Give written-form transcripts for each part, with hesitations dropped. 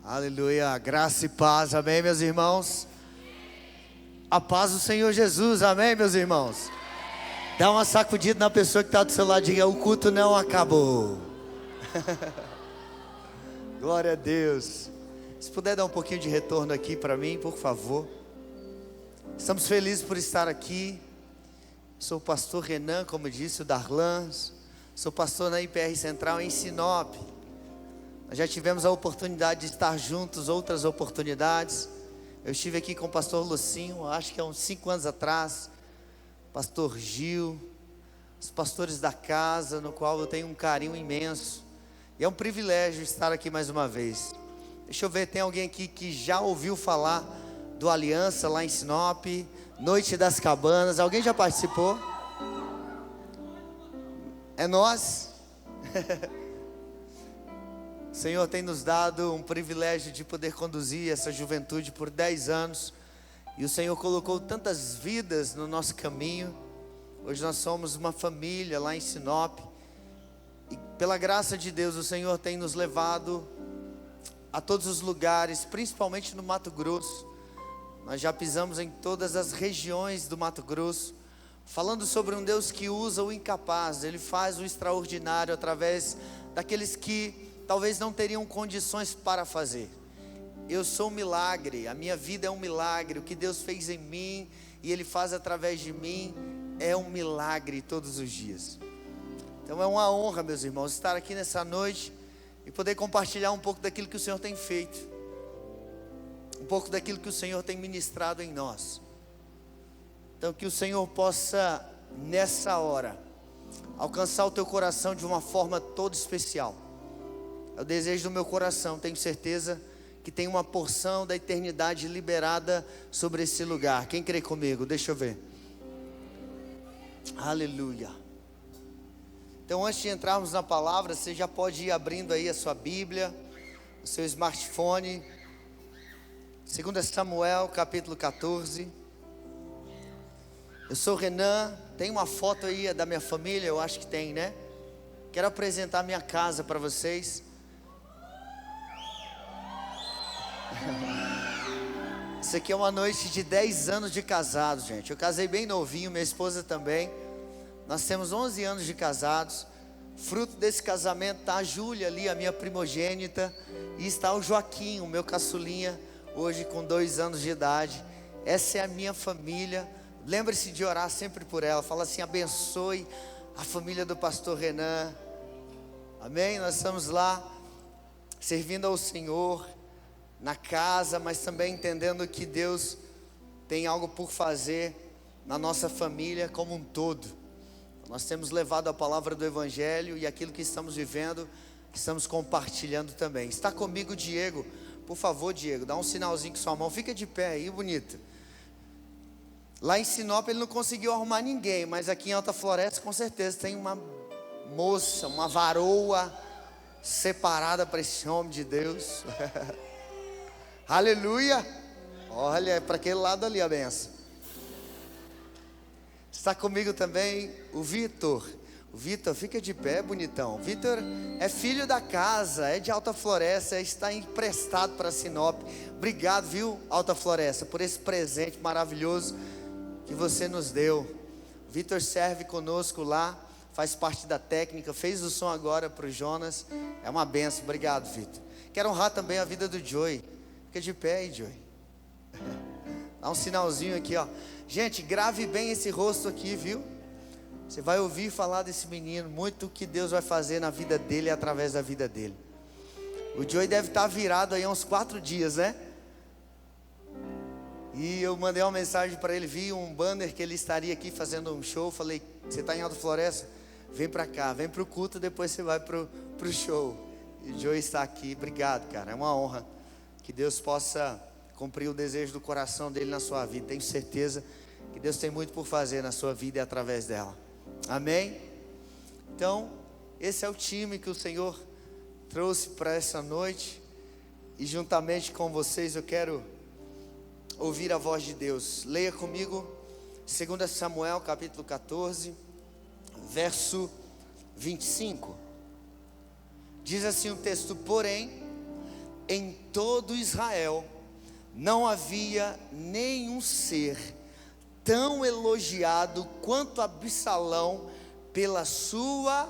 Aleluia, graça e paz, amém, meus irmãos? A paz do Senhor Jesus, amém, meus irmãos? Dá uma sacudida na pessoa que está do seu lado e diga: o culto não acabou. Glória a Deus. Se puder dar um pouquinho de retorno aqui para mim, por favor. Estamos felizes por estar aqui. Sou o pastor Renan, como disse o Darlan. Sou pastor na IPR Central em Sinop. Nós já tivemos a oportunidade de estar juntos, outras oportunidades. Eu estive aqui com o pastor Lucinho, acho que há uns 5 anos atrás. Pastor Gil, os pastores da casa, no qual eu tenho um carinho imenso. E é um privilégio estar aqui mais uma vez. Deixa eu ver, tem alguém aqui que já ouviu falar do Aliança lá em Sinop, Noite das Cabanas? Alguém já participou? É nós? O Senhor tem nos dado um privilégio de poder conduzir essa juventude por 10 anos. E o Senhor colocou tantas vidas no nosso caminho. Hoje nós somos uma família lá em Sinop. E pela graça de Deus, o Senhor tem nos levado a todos os lugares, principalmente no Mato Grosso. Nós já pisamos em todas as regiões do Mato Grosso, falando sobre um Deus que usa o incapaz. Ele faz o extraordinário através daqueles que talvez não teriam condições para fazer. Eu sou um milagre, a minha vida é um milagre. O que Deus fez em mim e Ele faz através de mim é um milagre todos os dias. Então é uma honra, meus irmãos, estar aqui nessa noite e poder compartilhar um pouco daquilo que o Senhor tem feito, um pouco daquilo que o Senhor tem ministrado em nós. Então que o Senhor possa nessa hora alcançar o teu coração de uma forma toda especial. É o desejo do meu coração. Tenho certeza que tem uma porção da eternidade liberada sobre esse lugar. Quem crê comigo? Deixa eu ver. Aleluia. Então, antes de entrarmos na palavra, você já pode ir abrindo aí a sua Bíblia, o seu smartphone. 2 Samuel, capítulo 14. Eu sou o Renan. Tem uma foto aí da minha família? Eu acho que tem, né? Quero apresentar minha casa para vocês. Isso aqui é uma noite de 10 anos de casado, gente. Eu casei bem novinho, minha esposa também. Nós temos 11 anos de casados. Fruto desse casamento está a Júlia ali, a minha primogênita. E está o Joaquim, o meu caçulinha, hoje com 2 anos de idade. Essa é a minha família. Lembre-se de orar sempre por ela. Fala assim: abençoe a família do pastor Renan. Amém? Nós estamos lá servindo ao Senhor na casa, mas também entendendo que Deus tem algo por fazer na nossa família como um todo. Nós temos levado a palavra do Evangelho e aquilo que estamos vivendo, estamos compartilhando também. Está comigo o Diego. Por favor, Diego, dá um sinalzinho com sua mão. Fica de pé aí, bonito. Lá em Sinop ele não conseguiu arrumar ninguém, mas aqui em Alta Floresta com certeza tem uma moça, uma varoa separada para esse homem de Deus. Aleluia. Olha, é para aquele lado ali a benção. Está comigo também o Vitor. O Vitor, fica de pé, bonitão. O Vitor é filho da casa, é de Alta Floresta, está emprestado para Sinop. Obrigado, viu, Alta Floresta, por esse presente maravilhoso que você nos deu. O Vitor serve conosco lá, faz parte da técnica, fez o som agora para o Jonas. É uma benção. Obrigado, Vitor. Quero honrar também a vida do Joey. Fica de pé aí, Joey. Dá um sinalzinho aqui, ó. Gente, grave bem esse rosto aqui, viu? Você vai ouvir falar desse menino, muito que Deus vai fazer na vida dele e através da vida dele. O Joey deve estar virado aí há uns 4 dias, né? E eu mandei uma mensagem para ele, vi um banner que ele estaria aqui fazendo um show. Falei: você está em Alta Floresta? Vem para cá, vem para o culto, depois você vai para o show. E o Joey está aqui. Obrigado, cara, é uma honra. Que Deus possa cumprir o desejo do coração dele na sua vida. Tenho certeza que Deus tem muito por fazer na sua vida e através dela. Amém? Então, esse é o time que o Senhor trouxe para essa noite. E juntamente com vocês eu quero ouvir a voz de Deus. Leia comigo 2 Samuel capítulo 14, verso 25. Diz assim o texto: porém, em todo Israel não havia nenhum ser tão elogiado quanto Absalão pela sua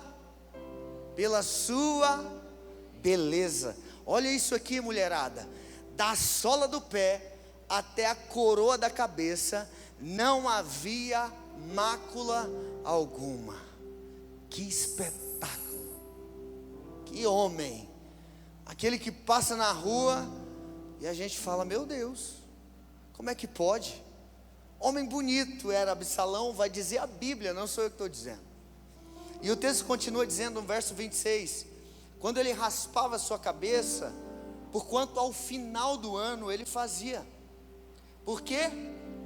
beleza. Olha isso aqui, mulherada, da sola do pé até a coroa da cabeça não havia mácula alguma. Que espetáculo, que homem, aquele que passa na rua e a gente fala, meu Deus, como é que pode? Homem bonito era Absalão, vai dizer a Bíblia, não sou eu que estou dizendo. E o texto continua dizendo no verso 26, quando ele raspava a sua cabeça, porquanto ao final do ano ele fazia. Por quê?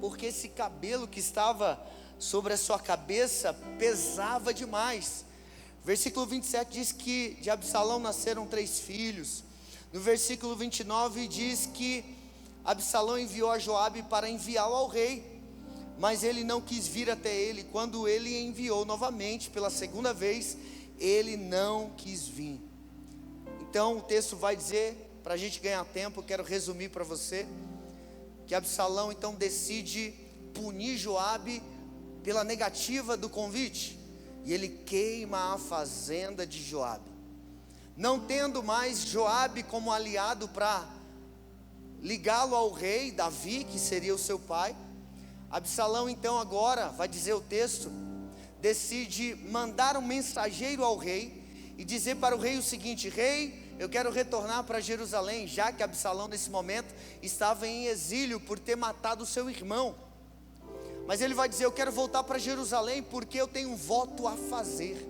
Porque esse cabelo que estava sobre a sua cabeça pesava demais. Versículo 27 diz que de Absalão nasceram 3 filhos. No versículo 29 diz que Absalão enviou a Joabe para enviá-lo ao rei, mas ele não quis vir até ele. Quando ele enviou novamente pela segunda vez, ele não quis vir. Então o texto vai dizer, para a gente ganhar tempo, eu quero resumir para você, que Absalão então decide punir Joabe pela negativa do convite, e ele queima a fazenda de Joabe. Não tendo mais Joabe como aliado para ligá-lo ao rei Davi, que seria o seu pai, Absalão então agora, vai dizer o texto, decide mandar um mensageiro ao rei e dizer para o rei o seguinte: rei, eu quero retornar para Jerusalém, já que Absalão nesse momento estava em exílio por ter matado o seu irmão. Mas ele vai dizer, eu quero voltar para Jerusalém porque eu tenho um voto a fazer.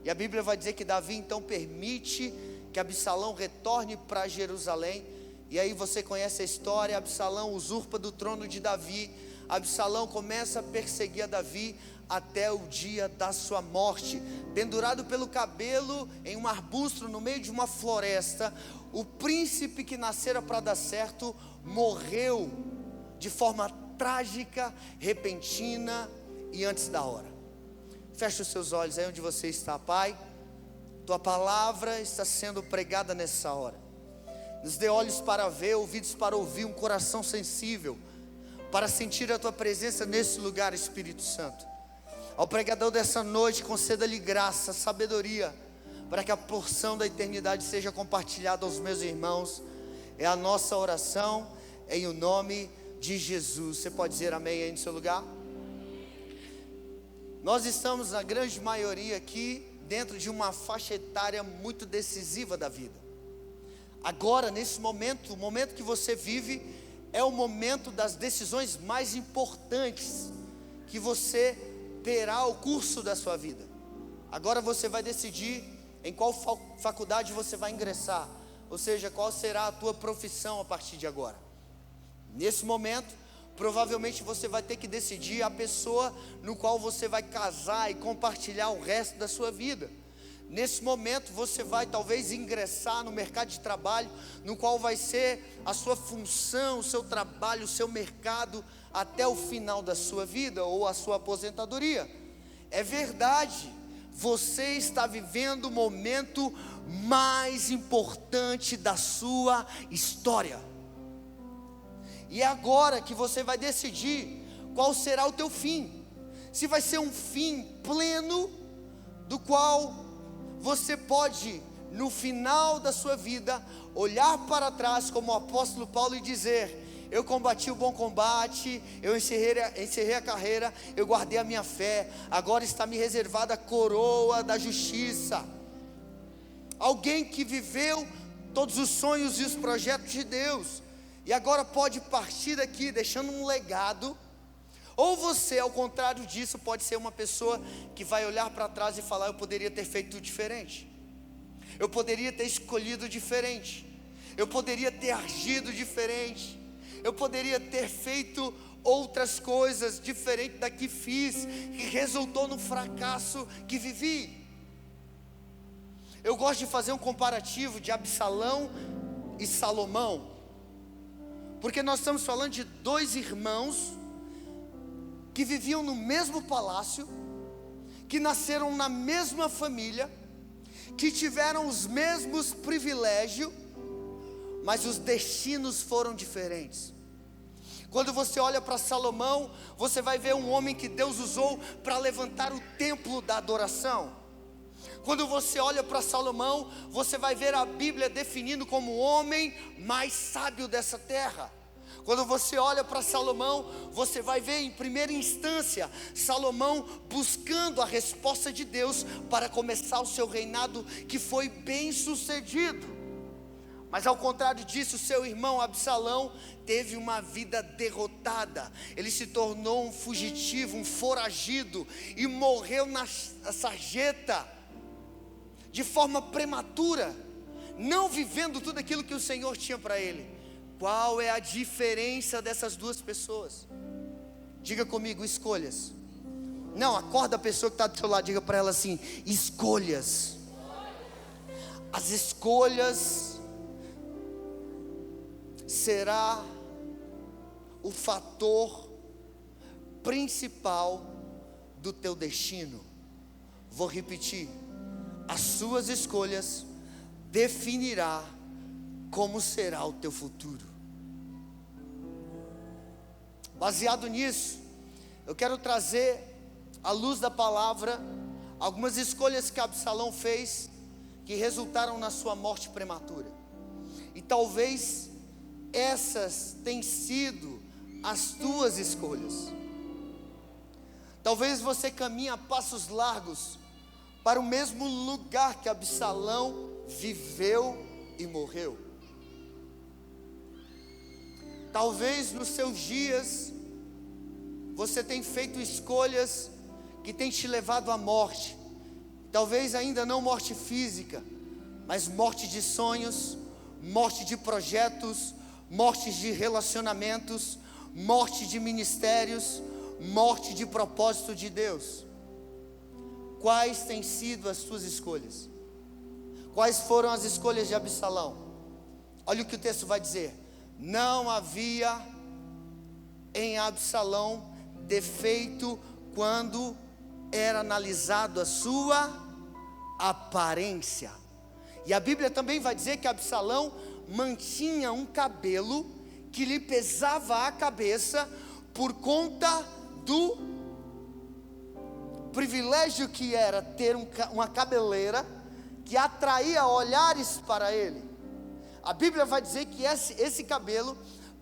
E a Bíblia vai dizer que Davi então permite que Absalão retorne para Jerusalém. E aí você conhece a história, Absalão usurpa do trono de Davi. Absalão começa a perseguir a Davi até o dia da sua morte, pendurado pelo cabelo em um arbusto no meio de uma floresta. O príncipe que nascera para dar certo morreu de forma trágica, repentina e antes da hora. Feche os seus olhos aí onde você está, Pai. Tua palavra está sendo pregada nessa hora. Nos dê olhos para ver, ouvidos para ouvir, um coração sensível para sentir a tua presença nesse lugar, Espírito Santo. Ao pregador dessa noite, conceda-lhe graça, sabedoria, para que a porção da eternidade seja compartilhada aos meus irmãos. É a nossa oração, em o nome de Jesus. Você pode dizer amém aí no seu lugar? Nós estamos, na grande maioria aqui, dentro de uma faixa etária muito decisiva da vida. Agora, nesse momento, o momento que você vive, é o momento das decisões mais importantes que você terá o curso da sua vida. Agora você vai decidir em qual faculdade você vai ingressar, ou seja, qual será a tua profissão a partir de agora. Nesse momento, provavelmente você vai ter que decidir a pessoa no qual você vai casar e compartilhar o resto da sua vida. Nesse momento você vai talvez ingressar no mercado de trabalho, no qual vai ser a sua função, o seu trabalho, o seu mercado até o final da sua vida ou a sua aposentadoria. É verdade, você está vivendo o momento mais importante da sua história. E é agora que você vai decidir qual será o teu fim. Se vai ser um fim pleno, do qual você pode, no final da sua vida, olhar para trás como o apóstolo Paulo e dizer: eu combati o bom combate, eu encerrei a carreira, eu guardei a minha fé, agora está me reservada a coroa da justiça. Alguém que viveu todos os sonhos e os projetos de Deus, e agora pode partir daqui deixando um legado. Ou você, ao contrário disso, pode ser uma pessoa que vai olhar para trás e falar: eu poderia ter feito diferente, eu poderia ter escolhido diferente, eu poderia ter agido diferente, eu poderia ter feito outras coisas diferente da que fiz, que resultou no fracasso que vivi. Eu gosto de fazer um comparativo de Absalão e Salomão, porque nós estamos falando de 2 irmãos que viviam no mesmo palácio, que nasceram na mesma família, que tiveram os mesmos privilégios, mas os destinos foram diferentes. Quando você olha para Salomão, você vai ver um homem que Deus usou para levantar o templo da adoração. Quando você olha para Salomão, você vai ver a Bíblia definindo como o homem mais sábio dessa terra. Quando você olha para Salomão, você vai ver em primeira instância Salomão buscando a resposta de Deus para começar o seu reinado, que foi bem sucedido. Mas ao contrário disso, seu irmão Absalão teve uma vida derrotada. Ele se tornou um fugitivo, um foragido, e morreu na sarjeta de forma prematura, não vivendo tudo aquilo que o Senhor tinha para ele. Qual é a diferença dessas duas pessoas? Diga comigo: escolhas. Não, acorda a pessoa que está do seu lado, diga para ela assim: escolhas. As escolhas será o fator principal do teu destino. Vou repetir: as suas escolhas definirá como será o teu futuro. Baseado nisso, eu quero trazer à luz da palavra algumas escolhas que Absalão fez que resultaram na sua morte prematura. E talvez essas tenham sido as tuas escolhas. Talvez você caminhe a passos largos para o mesmo lugar que Absalão viveu e morreu. Talvez nos seus dias você tenha feito escolhas que têm te levado à morte. Talvez ainda não morte física, mas morte de sonhos, morte de projetos, morte de relacionamentos, morte de ministérios, morte de propósito de Deus. Quais têm sido as suas escolhas? Quais foram as escolhas de Absalão? Olha o que o texto vai dizer: não havia em Absalão defeito quando era analisado a sua aparência. E a Bíblia também vai dizer que Absalão mantinha um cabelo que lhe pesava a cabeça por conta do privilégio que era ter uma cabeleira que atraía olhares para ele. A Bíblia vai dizer que esse cabelo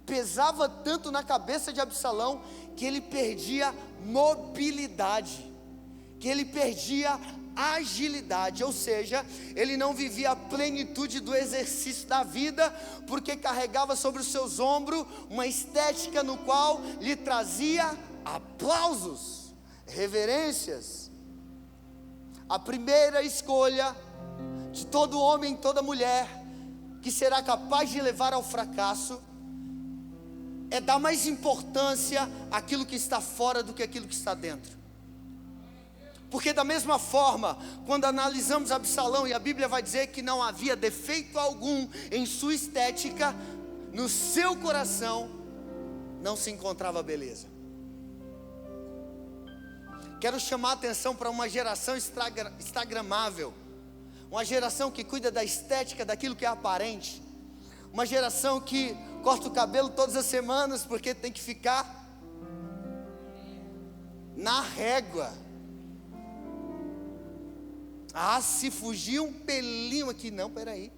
pesava tanto na cabeça de Absalão que ele perdia mobilidade, que ele perdia agilidade, ou seja, ele não vivia a plenitude do exercício da vida, porque carregava sobre os seus ombros uma estética no qual lhe trazia aplausos, reverências. A primeira escolha de todo homem e toda mulher que será capaz de levar ao fracasso é dar mais importância àquilo que está fora do que aquilo que está dentro. Porque da mesma forma, quando analisamos Absalão, e a Bíblia vai dizer que não havia defeito algum em sua estética, no seu coração não se encontrava beleza. Quero chamar a atenção para uma geração instagramável, uma geração que cuida da estética, daquilo que é aparente, uma geração que corta o cabelo todas as semanas porque tem que ficar na régua. Ah, se fugir um pelinho aqui, não, peraí.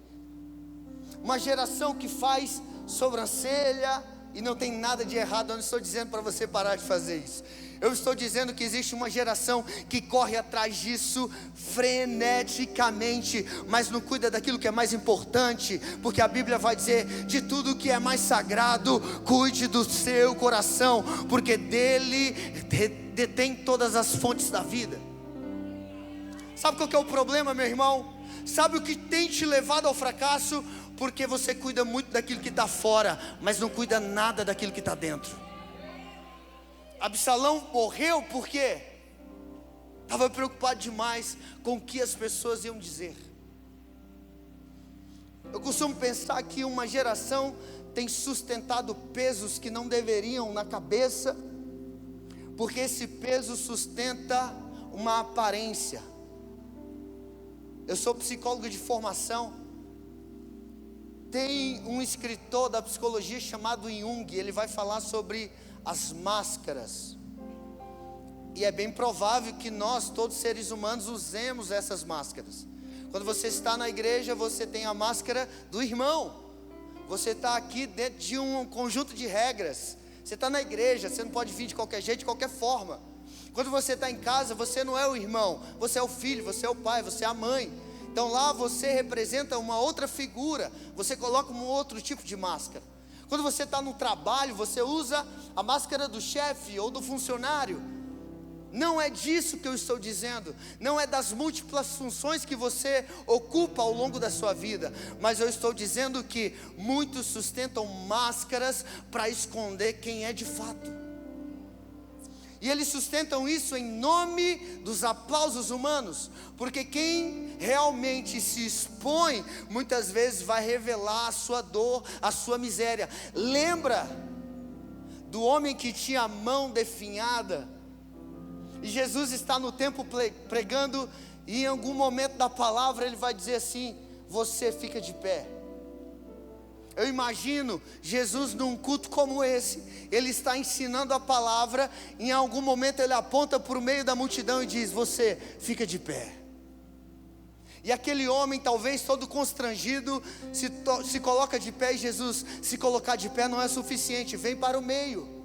Uma geração que faz sobrancelha e não tem nada de errado. Eu não estou dizendo para você parar de fazer isso. Eu estou dizendo que existe uma geração que corre atrás disso freneticamente, mas não cuida daquilo que é mais importante, porque a Bíblia vai dizer: de tudo que é mais sagrado, cuide do seu coração, porque dele detém todas as fontes da vida. Sabe qual que é o problema, meu irmão? Sabe o que tem te levado ao fracasso? Porque você cuida muito daquilo que está fora, mas não cuida nada daquilo que está dentro. Absalão morreu porque estava preocupado demais com o que as pessoas iam dizer. Eu costumo pensar que uma geração tem sustentado pesos que não deveriam na cabeça, porque esse peso sustenta uma aparência. Eu sou psicólogo de formação, Tem um escritor da psicologia chamado Jung, ele vai falar sobre as máscaras. E é bem provável que nós, todos seres humanos, usemos essas máscaras. Quando você está na igreja, você tem a máscara do irmão. Você está aqui dentro de um conjunto de regras. Você está na igreja, você não pode vir de qualquer jeito, de qualquer forma. Quando você está em casa, você não é o irmão, você é o filho, você é o pai, você é a mãe. Então lá você representa uma outra figura, você coloca um outro tipo de máscara. Quando você está no trabalho, você usa a máscara do chefe ou do funcionário. Não é disso que eu estou dizendo, não é das múltiplas funções que você ocupa ao longo da sua vida, mas eu estou dizendo que muitos sustentam máscaras para esconder quem é de fato. E eles sustentam isso em nome dos aplausos humanos, porque quem realmente se expõe, muitas vezes vai revelar a sua dor, a sua miséria. Lembra do homem que tinha a mão definhada? E Jesus está no templo pregando, e em algum momento da palavra ele vai dizer assim: você fica de pé. Eu imagino Jesus num culto como esse, ele está ensinando a palavra, em algum momento ele aponta para o meio da multidão e diz: você fica de pé. E aquele homem, talvez todo constrangido, se coloca de pé, e Jesus: se colocar de pé não é suficiente, vem para o meio.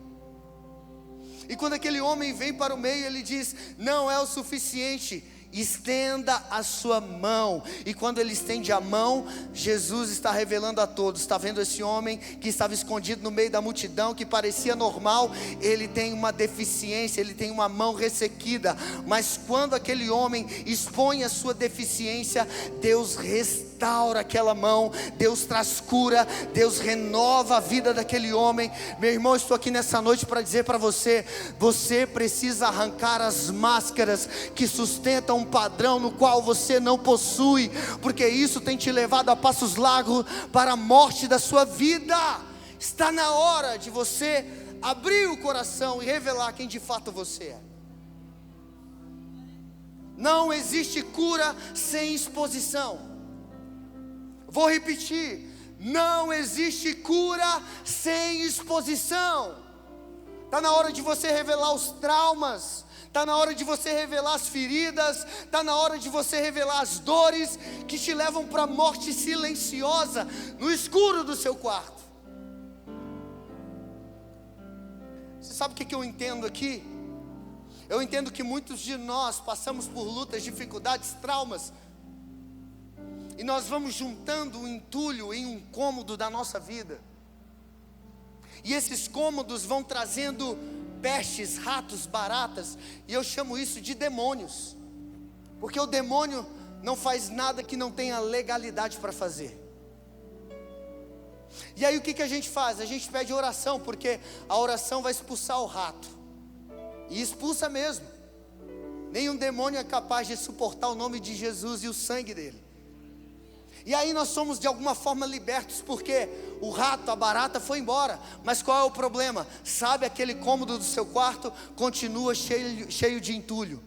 E quando aquele homem vem para o meio, ele diz: não é o suficiente, estenda a sua mão. E quando ele estende a mão, Jesus está revelando a todos: está vendo esse homem que estava escondido no meio da multidão, que parecia normal? Ele tem uma deficiência, ele tem uma mão ressequida. Mas quando aquele homem expõe a sua deficiência, Deus restaura aquela mão, Deus traz cura, Deus renova a vida daquele homem. Meu irmão, estou aqui nessa noite para dizer para você: você precisa arrancar as máscaras que sustentam um padrão no qual você não possui, porque isso tem te levado a passos largos para a morte da sua vida. Está na hora de você abrir o coração e revelar quem de fato você é. Não existe cura sem exposição. Vou repetir: não existe cura sem exposição. Está na hora de você revelar os traumas, está na hora de você revelar as feridas, está na hora de você revelar as dores que te levam para a morte silenciosa, no escuro do seu quarto. Você sabe o que eu entendo aqui? Eu entendo que muitos de nós passamos por lutas, dificuldades, traumas, e nós vamos juntando um entulho em um cômodo da nossa vida, e esses cômodos vão trazendo pestes, ratos, baratas, e eu chamo isso de demônios, porque o demônio não faz nada que não tenha legalidade para fazer. E aí o que a gente faz? A gente pede oração, porque a oração vai expulsar o rato, e expulsa mesmo. Nenhum demônio é capaz de suportar o nome de Jesus e o sangue dele. E aí nós somos de alguma forma libertos, porque o rato, a barata foi embora. Mas qual é o problema? Sabe, aquele cômodo do seu quarto continua cheio de entulho.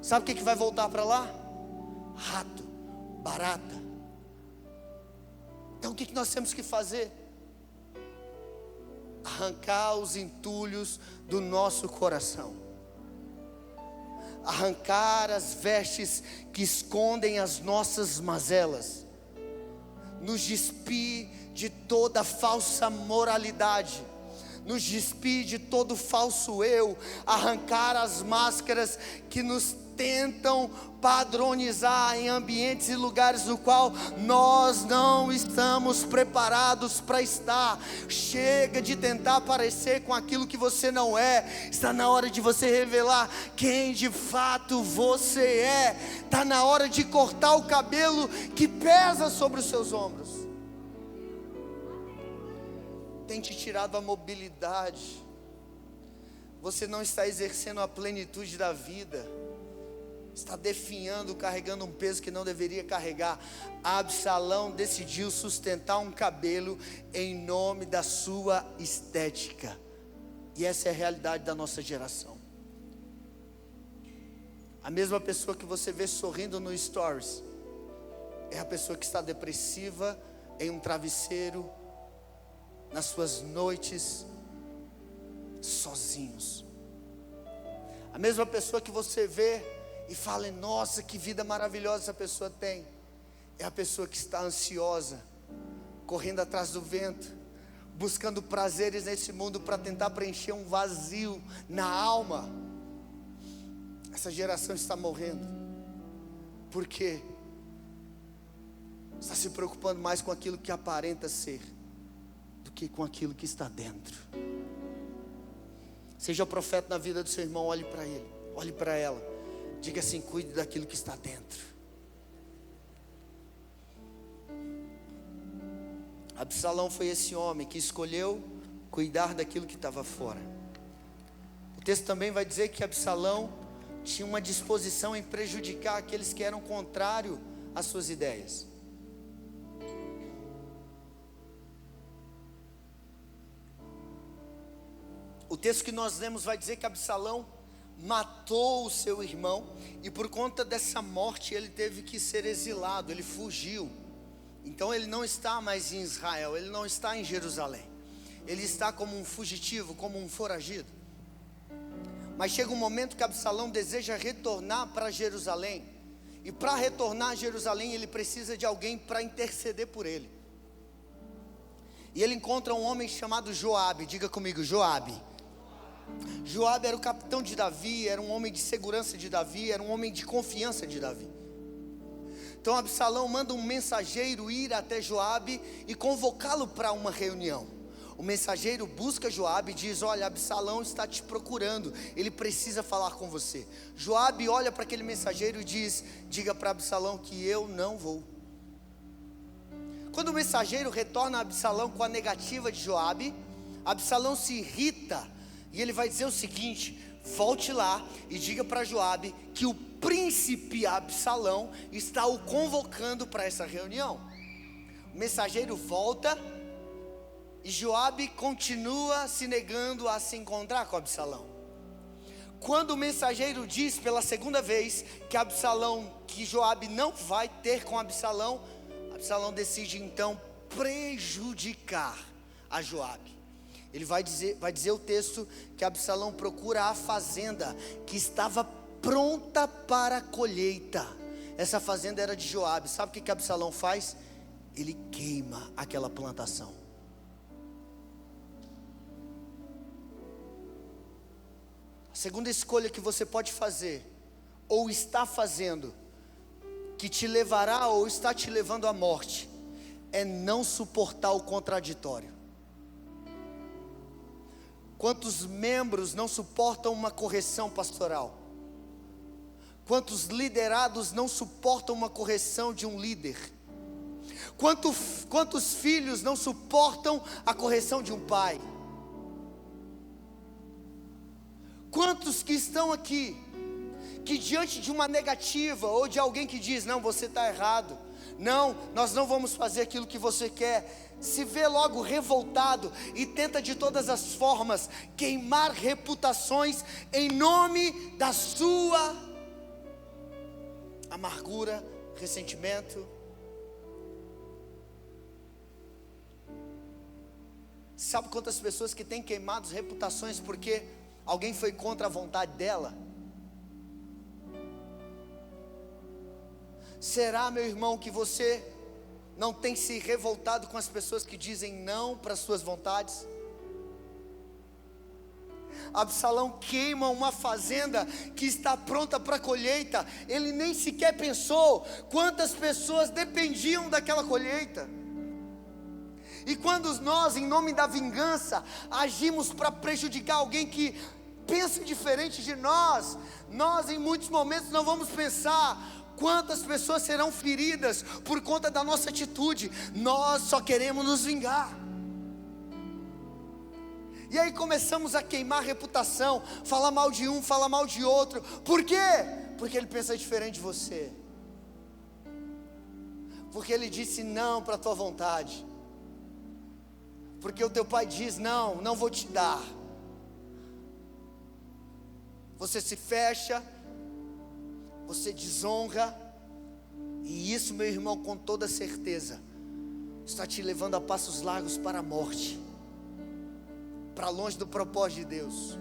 Sabe o que vai voltar para lá? Rato, barata. Então o que nós temos que fazer? Arrancar os entulhos do nosso coração, arrancar as vestes que escondem as nossas mazelas, nos despir de toda falsa moralidade, nos despir de todo falso eu, arrancar as máscaras que nos tentam padronizar em ambientes e lugares no qual nós não estamos preparados para estar. Chega de tentar parecer com aquilo que você não é. Está na hora de você revelar quem de fato você é. Está na hora de cortar o cabelo que pesa sobre os seus ombros. Tem te tirado a mobilidade. Você não está exercendo a plenitude da vida. Está definhando, carregando um peso que não deveria carregar. Absalão decidiu sustentar um cabelo em nome da sua estética. E essa é a realidade da nossa geração. A mesma pessoa que você vê sorrindo no stories é a pessoa que está depressiva em um travesseiro, nas suas noites, sozinhos. A mesma pessoa que você vê e fala, nossa, que vida maravilhosa essa pessoa tem, é a pessoa que está ansiosa, correndo atrás do vento, buscando prazeres nesse mundo para tentar preencher um vazio na alma. Essa geração está morrendo, porque está se preocupando mais com aquilo que aparenta ser, do que com aquilo que está dentro. Seja profeta na vida do seu irmão, olhe para ele, olhe para ela, diga assim, cuide daquilo que está dentro. Absalão foi esse homem que escolheu cuidar daquilo que estava fora. O texto também vai dizer que Absalão tinha uma disposição em prejudicar aqueles que eram contrários às suas ideias. O texto que nós lemos vai dizer que Absalão matou o seu irmão, e por conta dessa morte ele teve que ser exilado, ele fugiu. Então ele não está mais em Israel, ele não está em Jerusalém, ele está como um fugitivo, como um foragido. Mas chega um momento que Absalão deseja retornar para Jerusalém, e para retornar a Jerusalém ele precisa de alguém para interceder por ele. E ele encontra um homem chamado Joabe, diga comigo, Joabe. Joabe era o capitão de Davi, era um homem de segurança de Davi, era um homem de confiança de Davi. Então Absalão manda um mensageiro ir até Joabe e convocá-lo para uma reunião. O mensageiro busca Joabe e diz, olha, Absalão está te procurando, ele precisa falar com você. Joabe olha para aquele mensageiro e diz, diga para Absalão que eu não vou. Quando o mensageiro retorna a Absalão com a negativa de Joabe, Absalão se irrita, e ele vai dizer o seguinte, volte lá e diga para Joabe que o príncipe Absalão está o convocando para essa reunião. O mensageiro volta e Joabe continua se negando a se encontrar com Absalão. Quando o mensageiro diz pela segunda vez que Joabe não vai ter com Absalão, Absalão decide então prejudicar a Joabe. Ele vai dizer o texto que Absalão procura a fazenda que estava pronta para a colheita. Essa fazenda era de Joabe. Sabe o que Absalão faz? Ele queima aquela plantação. A segunda escolha que você pode fazer, ou está fazendo, que te levará ou está te levando à morte, é não suportar o contraditório. Quantos membros não suportam uma correção pastoral? Quantos liderados não suportam uma correção de um líder? Quantos filhos não suportam a correção de um pai? Quantos que estão aqui, que diante de uma negativa, ou de alguém que diz, não, você está errado, não, nós não vamos fazer aquilo que você quer, se vê logo revoltado e tenta de todas as formas queimar reputações em nome da sua amargura, ressentimento. Sabe quantas pessoas que têm queimado reputações porque alguém foi contra a vontade dela? Será, meu irmão, que você não tem se revoltado com as pessoas que dizem não para as suas vontades? Absalão queima uma fazenda que está pronta para a colheita. Ele nem sequer pensou quantas pessoas dependiam daquela colheita. E quando nós, em nome da vingança, agimos para prejudicar alguém que pensa diferente de nós, nós em muitos momentos não vamos pensar quantas pessoas serão feridas por conta da nossa atitude. Nós só queremos nos vingar. E aí começamos a queimar reputação, falar mal de um, falar mal de outro. Por quê? Porque ele pensa diferente de você. Porque ele disse não para a tua vontade. Porque o teu pai diz não, não vou te dar. Você se fecha, você desonra, e isso, meu irmão, com toda certeza, está te levando a passos largos para a morte, para longe do propósito de Deus.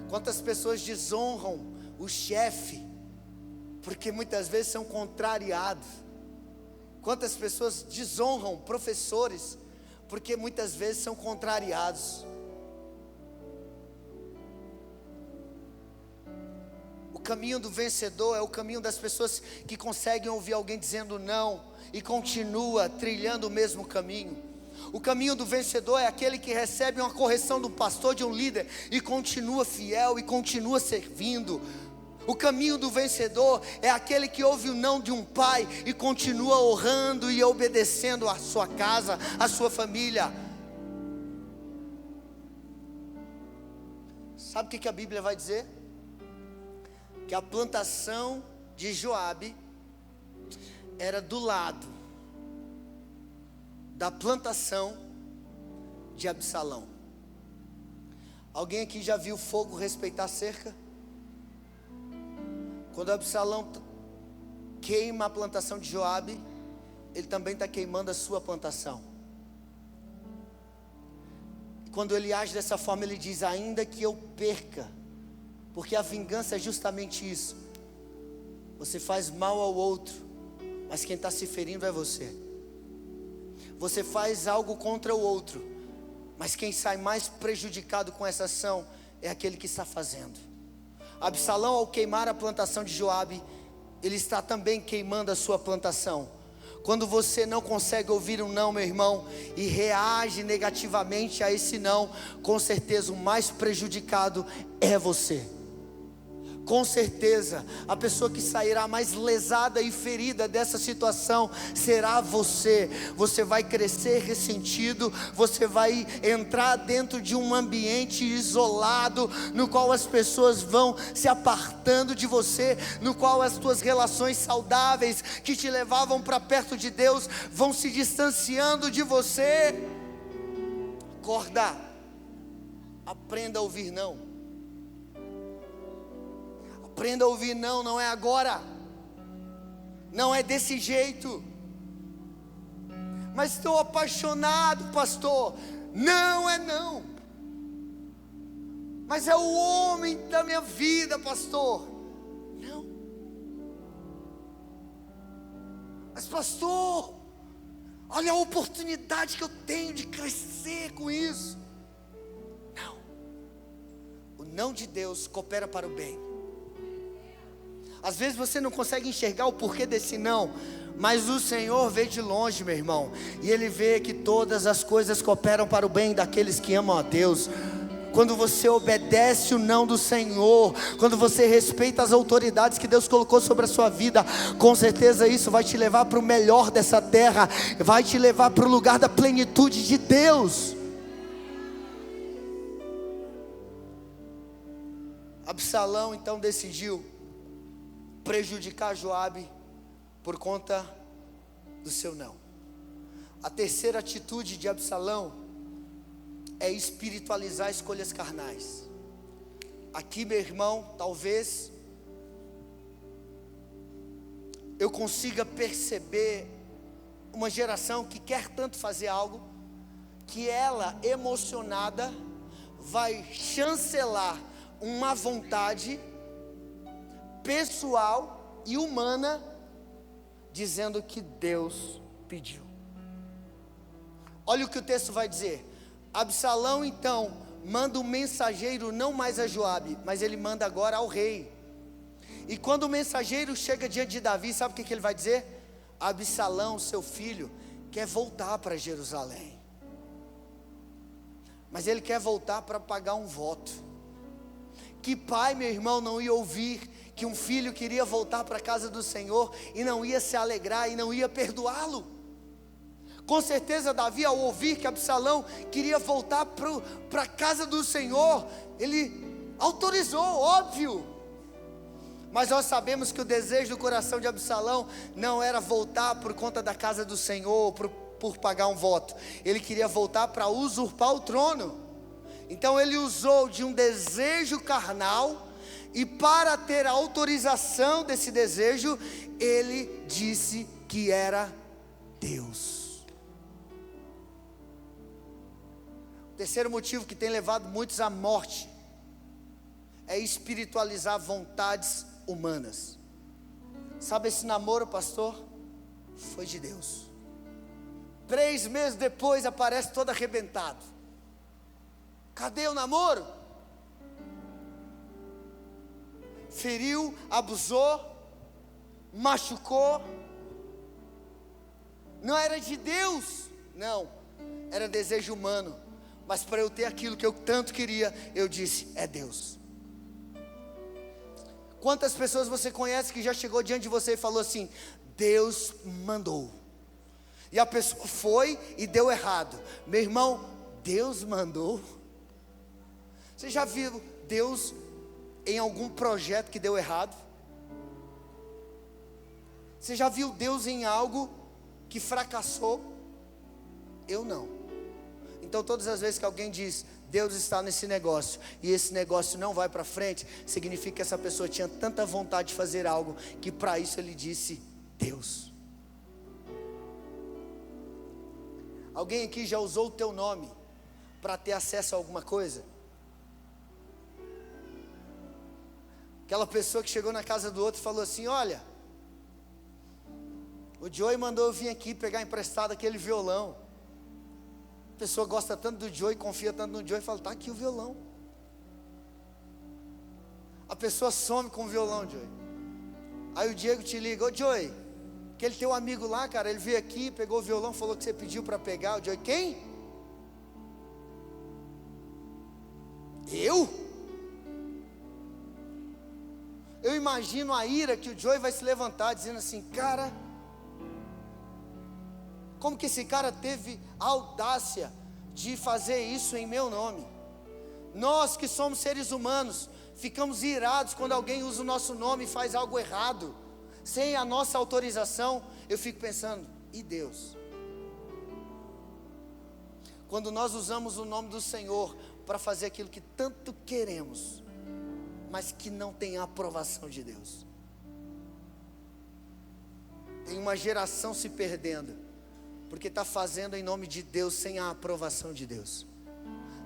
Quantas pessoas desonram o chefe, porque muitas vezes são contrariados. Quantas pessoas desonram professores, porque muitas vezes são contrariados. O caminho do vencedor é o caminho das pessoas que conseguem ouvir alguém dizendo não e continua trilhando o mesmo caminho. O caminho do vencedor é aquele que recebe uma correção do pastor, de um líder, e continua fiel e continua servindo. O caminho do vencedor é aquele que ouve o não de um pai e continua honrando e obedecendo a sua casa, a sua família. Sabe o que a Bíblia vai dizer? Que a plantação de Joabe era do lado da plantação de Absalão. Alguém aqui já viu fogo respeitar a cerca? Quando Absalão queima a plantação de Joabe, ele também está queimando a sua plantação. Quando ele age dessa forma, ele diz: ainda que eu perca, porque a vingança é justamente isso. Você faz mal ao outro, mas quem está se ferindo é você. Você faz algo contra o outro, mas quem sai mais prejudicado com essa ação é aquele que está fazendo. Absalão, ao queimar a plantação de Joabe, ele está também queimando a sua plantação. Quando você não consegue ouvir um não, meu irmão, e reage negativamente a esse não, com certeza o mais prejudicado é você. Com certeza, a pessoa que sairá mais lesada e ferida dessa situação será você. Você vai crescer ressentido, você vai entrar dentro de um ambiente isolado, no qual as pessoas vão se apartando de você, no qual as tuas relações saudáveis que te levavam para perto de Deus vão se distanciando de você. Acorda, aprenda a ouvir não. Aprenda a ouvir não, não é agora, não é desse jeito. Mas estou apaixonado, pastor. Não é não. Mas é o homem da minha vida, pastor. Não. Mas pastor, olha a oportunidade que eu tenho de crescer com isso. Não. O não de Deus coopera para o bem. Às vezes você não consegue enxergar o porquê desse não, mas o Senhor vê de longe, meu irmão, e Ele vê que todas as coisas cooperam para o bem daqueles que amam a Deus. Quando você obedece o não do Senhor, quando você respeita as autoridades que Deus colocou sobre a sua vida, com certeza isso vai te levar para o melhor dessa terra, vai te levar para o lugar da plenitude de Deus. Absalão então decidiu prejudicar Joabe por conta do seu não. A terceira atitude de Absalão é espiritualizar escolhas carnais. Aqui, meu irmão, talvez eu consiga perceber uma geração que quer tanto fazer algo, que ela, emocionada, vai chancelar uma vontade pessoal e humana, dizendo que Deus pediu. Olha o que o texto vai dizer. Absalão então manda um mensageiro não mais a Joabe, mas ele manda agora ao rei. E quando o mensageiro chega diante de Davi, sabe o que ele vai dizer? Absalão, seu filho, quer voltar para Jerusalém, mas ele quer voltar para pagar um voto. Que pai, meu irmão, não ia ouvir que um filho queria voltar para a casa do Senhor e não ia se alegrar e não ia perdoá-lo? Com certeza Davi, ao ouvir que Absalão queria voltar para a casa do Senhor, ele autorizou, óbvio. Mas nós sabemos que o desejo do coração de Absalão não era voltar por conta da casa do Senhor, por pagar um voto. Ele queria voltar para usurpar o trono. Então ele usou de um desejo carnal, e para ter a autorização desse desejo, ele disse que era Deus. Terceiro motivo que tem levado muitos à morte é espiritualizar vontades humanas. Sabe esse namoro, pastor? Foi de Deus. 3 meses depois aparece todo arrebentado. Cadê o namoro? Feriu, abusou, machucou. Não era de Deus, não, era desejo humano. Mas para eu ter aquilo que eu tanto queria, eu disse, é Deus. Quantas pessoas você conhece que já chegou diante de você e falou assim, Deus mandou, e a pessoa foi e deu errado? Meu irmão, Deus mandou. Você já viu Deus em algum projeto que deu errado? Você já viu Deus em algo que fracassou? Eu não. Então todas as vezes que alguém diz, Deus está nesse negócio, e esse negócio não vai para frente, significa que essa pessoa tinha tanta vontade de fazer algo, que para isso ele disse, Deus. Alguém aqui já usou o teu nome para ter acesso a alguma coisa? Aquela pessoa que chegou na casa do outro e falou assim, olha, o Joey mandou eu vir aqui pegar emprestado aquele violão. A pessoa gosta tanto do Joey, confia tanto no Joey, e fala, tá aqui o violão. A pessoa some com o violão, Joey. Aí o Diego te liga, ô Joey, aquele teu amigo lá, cara, ele veio aqui, pegou o violão, falou que você pediu para pegar. O Joey, quem? Eu imagino a ira que o Joey vai se levantar, dizendo assim, cara, como que esse cara teve a audácia de fazer isso em meu nome? Nós que somos seres humanos, ficamos irados quando alguém usa o nosso nome e faz algo errado, sem a nossa autorização. Eu fico pensando, e Deus? Quando nós usamos o nome do Senhor para fazer aquilo que tanto queremos, mas que não tem a aprovação de Deus. Tem uma geração se perdendo, porque está fazendo em nome de Deus sem a aprovação de Deus.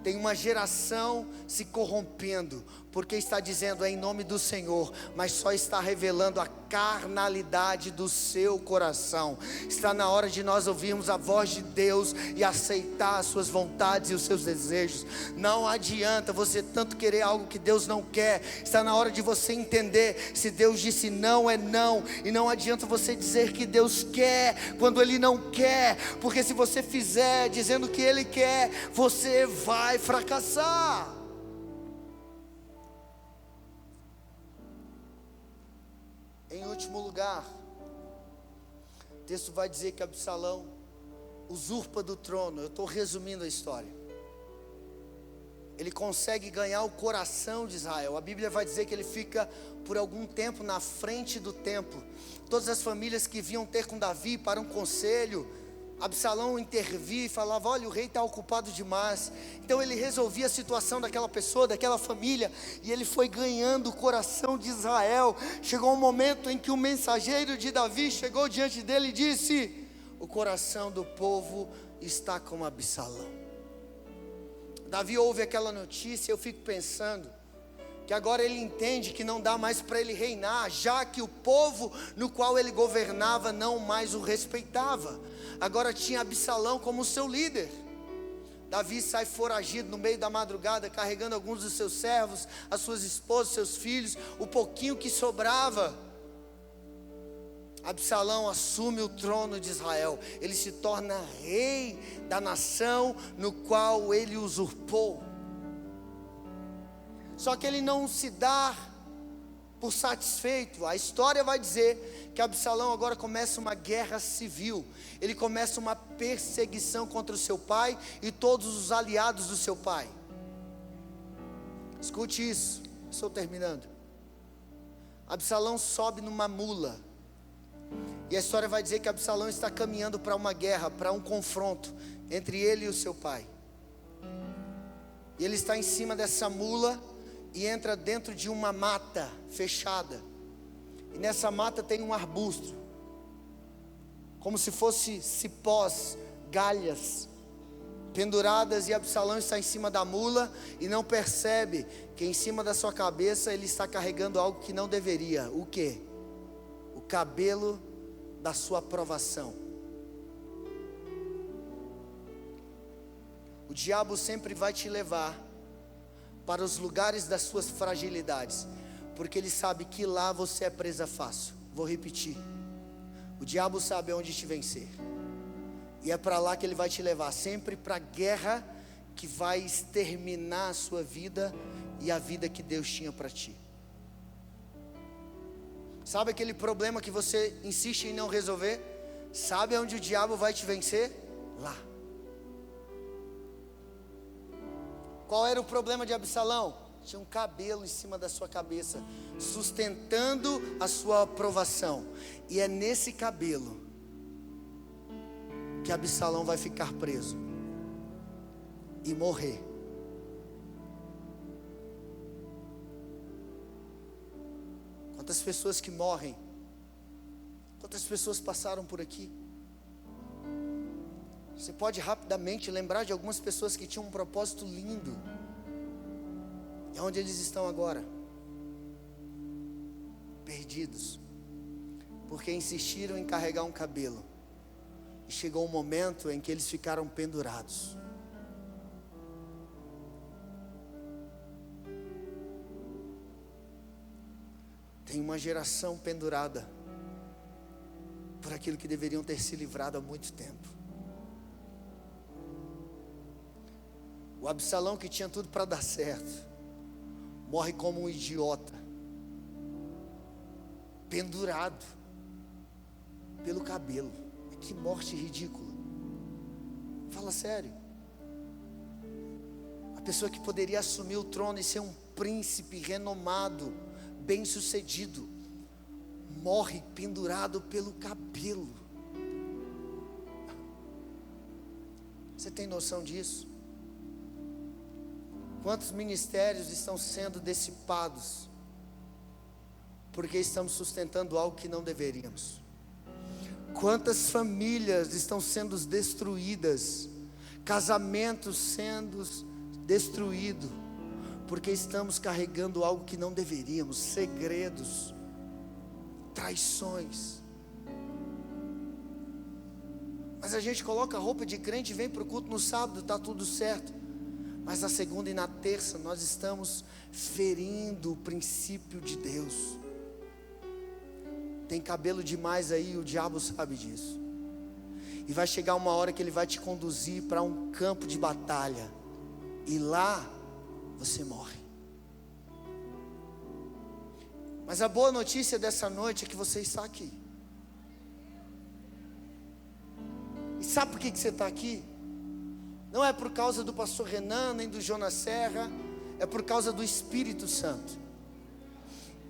Tem uma geração se corrompendo, porque está dizendo é em nome do Senhor, mas só está revelando a carnalidade do seu coração. Está na hora de nós ouvirmos a voz de Deus e aceitar as suas vontades e os seus desejos. Não adianta você tanto querer algo que Deus não quer. Está na hora de você entender, se Deus disse não, é não. E não adianta você dizer que Deus quer, quando Ele não quer. Porque se você fizer dizendo que Ele quer, você vai fracassar. Em último lugar, o texto vai dizer que Absalão usurpa do trono. Eu estou resumindo a história. Ele consegue ganhar o coração de Israel. A Bíblia vai dizer que ele fica por algum tempo na frente do templo. Todas as famílias que vinham ter com Davi para um conselho, Absalão intervia e falava, olha, o rei está ocupado demais. Então ele resolvia a situação daquela pessoa, daquela família, e ele foi ganhando o coração de Israel. Chegou um momento em que o mensageiro de Davi chegou diante dele e disse, o coração do povo está com Absalão. Davi ouve aquela notícia. Eu fico pensando que agora ele entende que não dá mais para ele reinar, já que o povo no qual ele governava não mais o respeitava. Agora tinha Absalão como seu líder. Davi sai foragido no meio da madrugada, carregando alguns dos seus servos, as suas esposas, seus filhos, o pouquinho que sobrava. Absalão assume o trono de Israel. Ele se torna rei da nação no qual ele usurpou. Só que ele não se dá por satisfeito. A história vai dizer que Absalão agora começa uma guerra civil. Ele começa uma perseguição contra o seu pai e todos os aliados do seu pai. Escute isso, estou terminando. Absalão sobe numa mula. E a história vai dizer que Absalão está caminhando para uma guerra, para um confronto entre ele e o seu pai. E ele está em cima dessa mula e entra dentro de uma mata fechada. E nessa mata tem um arbusto, como se fosse cipós, galhas. penduradas, e Absalão está em cima da mula e não percebe que em cima da sua cabeça ele está carregando algo que não deveria. O quê? O cabelo da sua aprovação. O diabo sempre vai te levar para os lugares das suas fragilidades, porque ele sabe que lá você é presa fácil. Vou repetir: o diabo sabe onde te vencer, e é para lá que ele vai te levar, sempre para a guerra que vai exterminar a sua vida e a vida que Deus tinha para ti. Sabe aquele problema que você insiste em não resolver? Sabe onde o diabo vai te vencer? Lá. Qual era o problema de Absalão? Tinha um cabelo em cima da sua cabeça, sustentando a sua aprovação. E é nesse cabelo que Absalão vai ficar preso e morrer. Quantas pessoas que morrem, quantas pessoas passaram por aqui? Você pode rapidamente lembrar de algumas pessoas que tinham um propósito lindo. E onde eles estão agora? Perdidos, porque insistiram em carregar um cabelo. E chegou um momento em que eles ficaram pendurados. Tem uma geração pendurada por aquilo que deveriam ter se livrado há muito tempo. O Absalão, que tinha tudo para dar certo, morre como um idiota, pendurado pelo cabelo. Que morte ridícula. Fala sério. A pessoa que poderia assumir o trono e ser um príncipe renomado, bem sucedido, morre pendurado pelo cabelo. Você tem noção disso? Quantos ministérios estão sendo dissipados porque estamos sustentando algo que não deveríamos? Quantas famílias estão sendo destruídas, casamentos sendo destruídos, porque estamos carregando algo que não deveríamos, segredos, traições. Mas a gente coloca a roupa de crente e vem para o culto no sábado, está tudo certo. Mas na segunda e na terça nós estamos ferindo o princípio de Deus. Tem cabelo demais aí, o diabo sabe disso. E vai chegar uma hora que ele vai te conduzir para um campo de batalha, e lá você morre. Mas a boa notícia dessa noite é que você está aqui. E sabe por que você está aqui? Não é por causa do pastor Renan, nem do Jonas Serra, é por causa do Espírito Santo.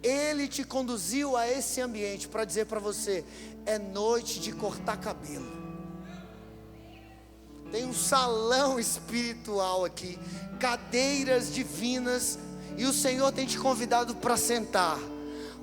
Ele te conduziu a esse ambiente para dizer para você: é noite de cortar cabelo. Tem um salão espiritual aqui, cadeiras divinas, e o Senhor tem te convidado para sentar,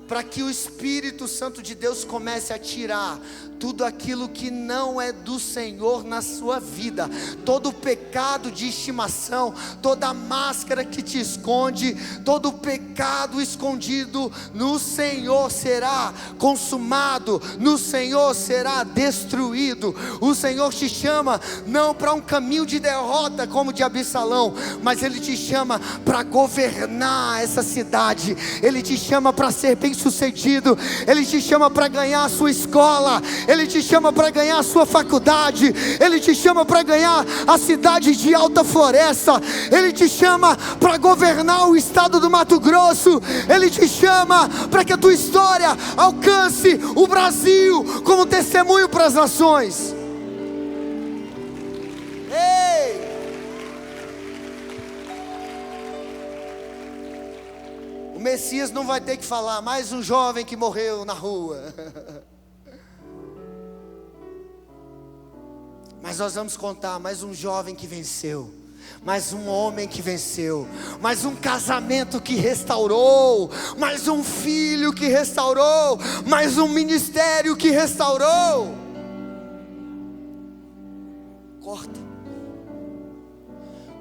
para que o Espírito Santo de Deus comece a tirar tudo aquilo que não é do Senhor na sua vida, todo pecado de estimação, toda máscara que te esconde, todo pecado escondido no Senhor será consumado, no Senhor será destruído. O Senhor te chama não para um caminho de derrota como de Absalão, mas Ele te chama para governar essa cidade. Ele te chama para ser bem sucedido. Ele te chama para ganhar a sua escola. Ele te chama para ganhar a sua faculdade. Ele te chama para ganhar a cidade de Alta Floresta. Ele te chama para governar o estado do Mato Grosso. Ele te chama para que a tua história alcance o Brasil como testemunho para as nações. Ei! O Messias não vai ter que falar: mais um jovem que morreu na rua. Mas nós vamos contar: mais um jovem que venceu, mais um homem que venceu, mais um casamento que restaurou, mais um filho que restaurou, mais um ministério que restaurou. Corta.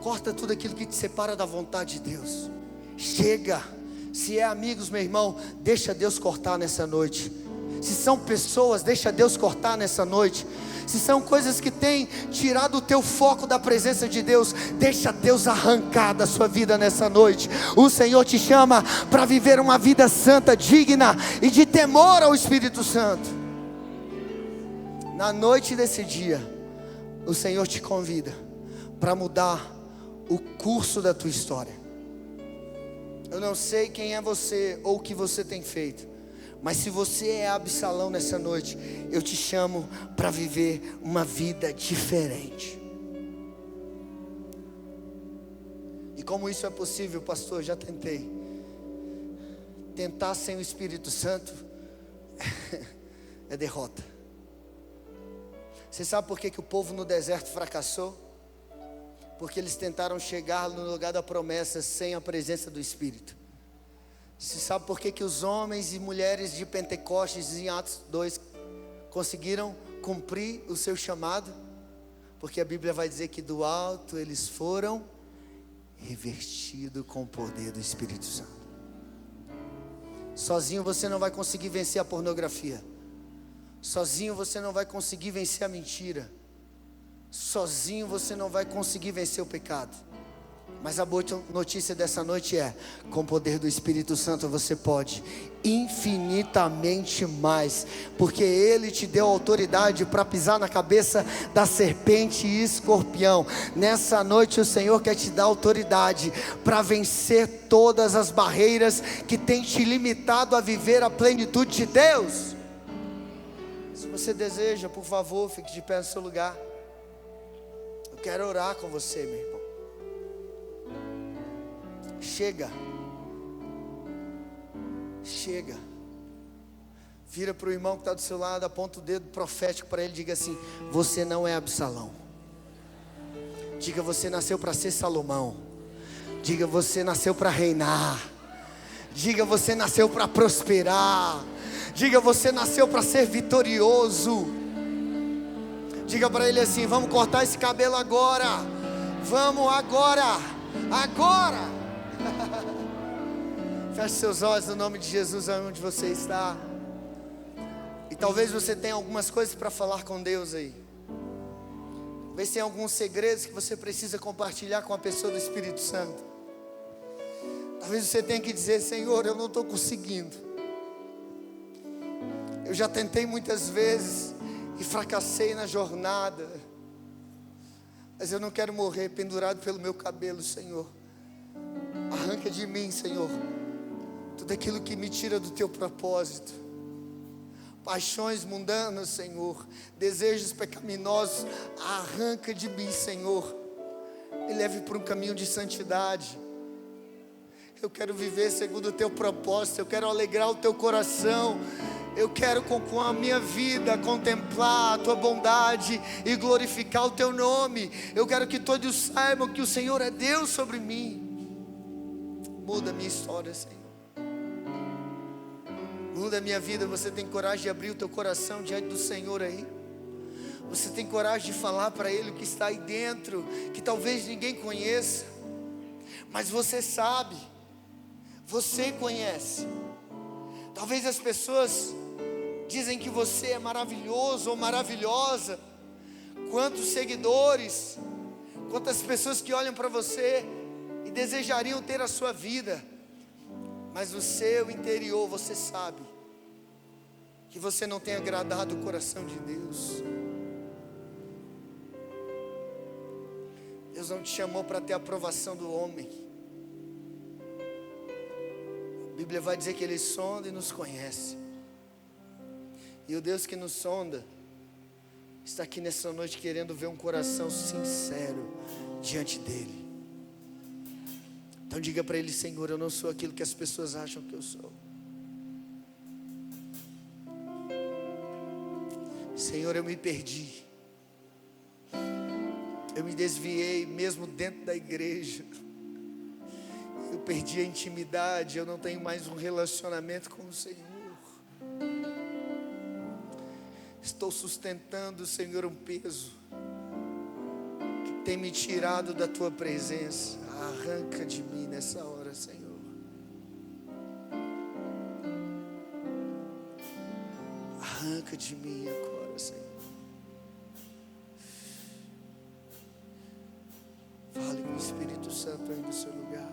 Corta tudo aquilo que te separa da vontade de Deus. Chega. Se é amigos, meu irmão, deixa Deus cortar nessa noite. Se são pessoas, deixa Deus cortar nessa noite. Se são coisas que têm tirado o teu foco da presença de Deus, deixa Deus arrancar da sua vida nessa noite. O Senhor te chama para viver uma vida santa, digna e de temor ao Espírito Santo. Na noite desse dia, o Senhor te convida para mudar o curso da tua história. Eu não sei quem é você ou o que você tem feito, mas se você é Absalão nessa noite, eu te chamo para viver uma vida diferente. E como isso é possível, pastor? Já tentei. Tentar sem o Espírito Santo é derrota. Você sabe por que o povo no deserto fracassou? Porque eles tentaram chegar no lugar da promessa sem a presença do Espírito. Você sabe por que os homens e mulheres de Pentecostes em Atos 2 conseguiram cumprir o seu chamado? Porque a Bíblia vai dizer que do alto eles foram revestidos com o poder do Espírito Santo. Sozinho você não vai conseguir vencer a pornografia. Sozinho você não vai conseguir vencer a mentira. Sozinho você não vai conseguir vencer o pecado. Mas a boa notícia dessa noite é: com o poder do Espírito Santo você pode infinitamente mais, porque Ele te deu autoridade para pisar na cabeça da serpente e escorpião. Nessa noite o Senhor quer te dar autoridade para vencer todas as barreiras que tem te limitado a viver a plenitude de Deus. Se você deseja, por favor, fique de pé no seu lugar. Eu quero orar com você, meu irmão. Chega. Chega. Vira para o irmão que está do seu lado, aponta o dedo profético para ele, diga assim: você não é Absalão. Diga: você nasceu para ser Salomão. Diga: você nasceu para reinar. Diga: você nasceu para prosperar. Diga: você nasceu para ser vitorioso. Diga para ele assim: vamos cortar esse cabelo agora. Vamos agora. Agora. Feche seus olhos no nome de Jesus, aonde você está. E talvez você tenha algumas coisas para falar com Deus aí. Talvez tenha alguns segredos que você precisa compartilhar com a pessoa do Espírito Santo. Talvez você tenha que dizer: Senhor, eu não estou conseguindo. Eu já tentei muitas vezes e fracassei na jornada, mas eu não quero morrer pendurado pelo meu cabelo, Senhor. Arranca de mim, Senhor, tudo aquilo que me tira do teu propósito. Paixões mundanas, Senhor, desejos pecaminosos, arranca de mim, Senhor. Me leve por um caminho de santidade. Eu quero viver segundo o teu propósito. Eu quero alegrar o teu coração. Eu quero com a minha vida contemplar a tua bondade e glorificar o teu nome. Eu quero que todos saibam que o Senhor é Deus sobre mim. Muda a minha história, Senhor. Muda a minha vida. Você tem coragem de abrir o teu coração diante do Senhor aí? Você tem coragem de falar para Ele o que está aí dentro, que talvez ninguém conheça, mas você sabe, você conhece. Talvez as pessoas dizem que você é maravilhoso ou maravilhosa. Quantos seguidores, quantas pessoas que olham para você e desejariam ter a sua vida, mas no seu interior você sabe que você não tem agradado o coração de Deus. Deus não te chamou para ter a aprovação do homem. A Bíblia vai dizer que Ele sonda e nos conhece. E o Deus que nos sonda está aqui nessa noite querendo ver um coração sincero diante dEle. Então diga para Ele: Senhor, eu não sou aquilo que as pessoas acham que eu sou. Senhor, eu me perdi. Eu me desviei mesmo dentro da igreja. Eu perdi a intimidade. Eu não tenho mais um relacionamento com o Senhor. Estou sustentando, Senhor, um peso que tem me tirado da tua presença. Arranca de mim nessa hora, Senhor. Arranca de mim agora, Senhor. Fale com o Espírito Santo aí no seu lugar.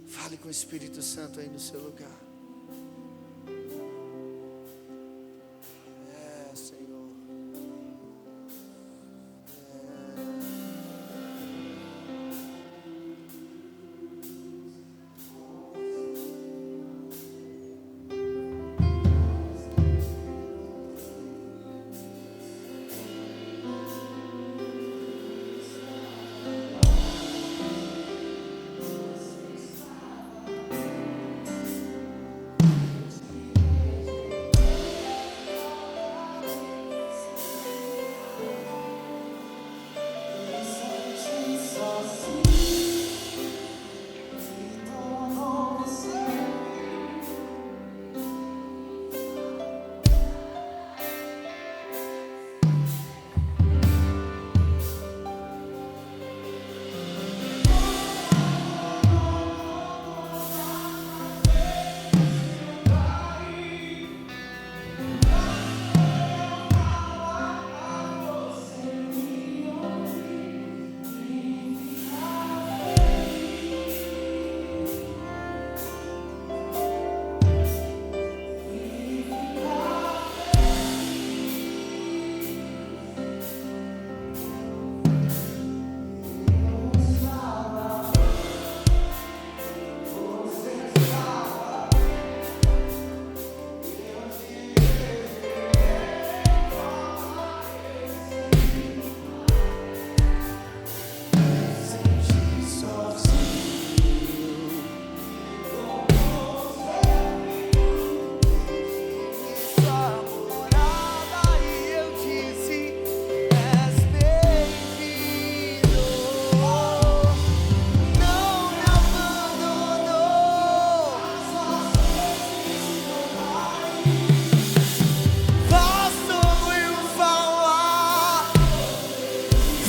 Fale com o Espírito Santo aí no seu lugar. Senhor.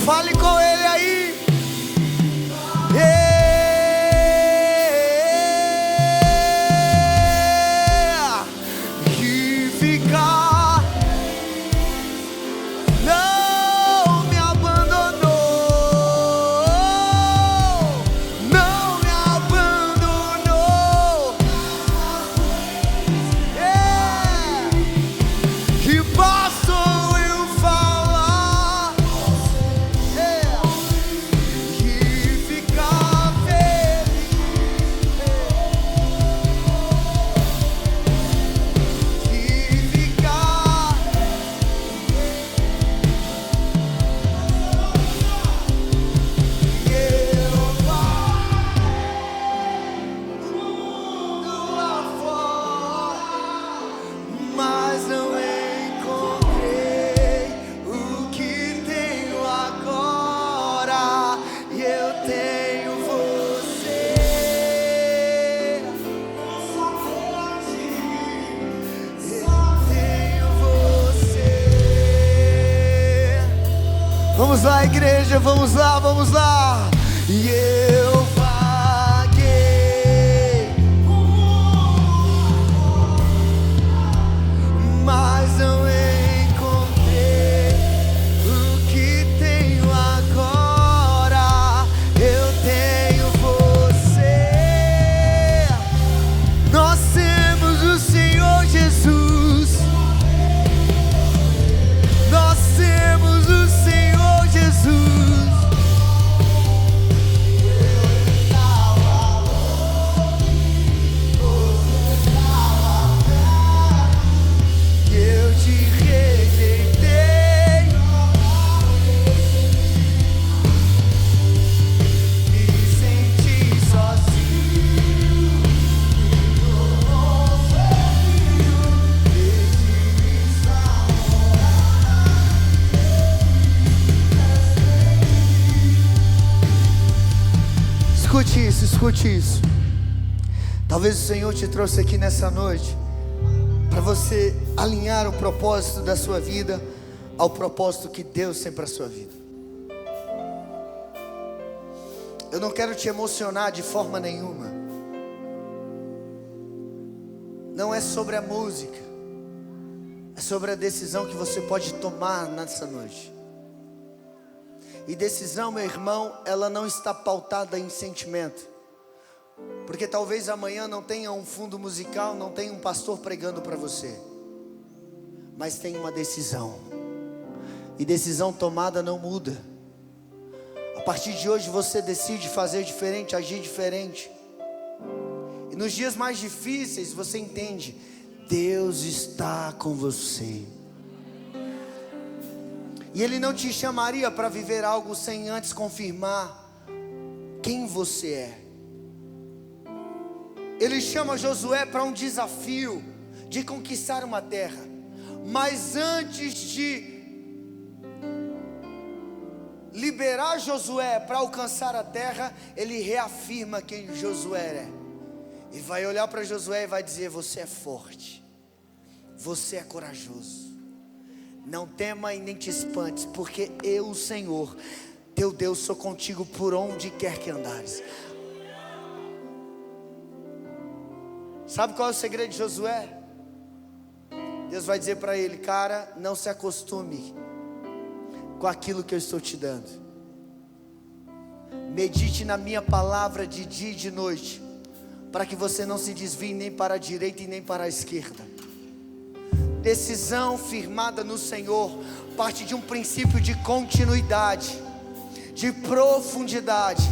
Fale com ele aí. Que ficar, não me abandonou, não me abandonou. Que posso eu falar? Que ficar feliz, que ficar, eu vou lá fora, mas não encontrei o que tenho agora. E eu tenho você. Eu tenho você. Vamos lá, igreja, vamos lá, vamos lá. E eu vaguei, mas não encontrei o que tenho agora. Eu tenho você. Nós temos o Senhor Jesus. Nós temos o Senhor Jesus. Eu te rejeitei, me senti sozinho, escute isso, escute isso. Talvez o Senhor te trouxe aqui nessa noite para você alinhar o propósito da sua vida, ao propósito que Deus tem para a sua vida. Eu não quero te emocionar de forma nenhuma. Não é sobre a música, é sobre a decisão que você pode tomar nessa noite. E decisão, meu irmão, ela não está pautada em sentimento. Porque talvez amanhã não tenha um fundo musical, não tenha um pastor pregando para você. Mas tem uma decisão. E decisão tomada não muda. A partir de hoje você decide fazer diferente, agir diferente. E nos dias mais difíceis você entende, Deus está com você. E Ele não te chamaria para viver algo sem antes confirmar quem você é. Ele chama Josué para um desafio de conquistar uma terra. Mas antes de liberar Josué para alcançar a terra, Ele reafirma quem Josué é. E vai olhar para Josué e vai dizer: você é forte, você é corajoso. Não tema e nem te espantes, porque eu, o Senhor, teu Deus, sou contigo por onde quer que andares. Sabe qual é o segredo de Josué? Deus vai dizer para ele: cara, não se acostume com aquilo que eu estou te dando. Medite na minha palavra de dia e de noite, para que você não se desvie nem para a direita e nem para a esquerda. Decisão firmada no Senhor parte de um princípio de continuidade, de profundidade,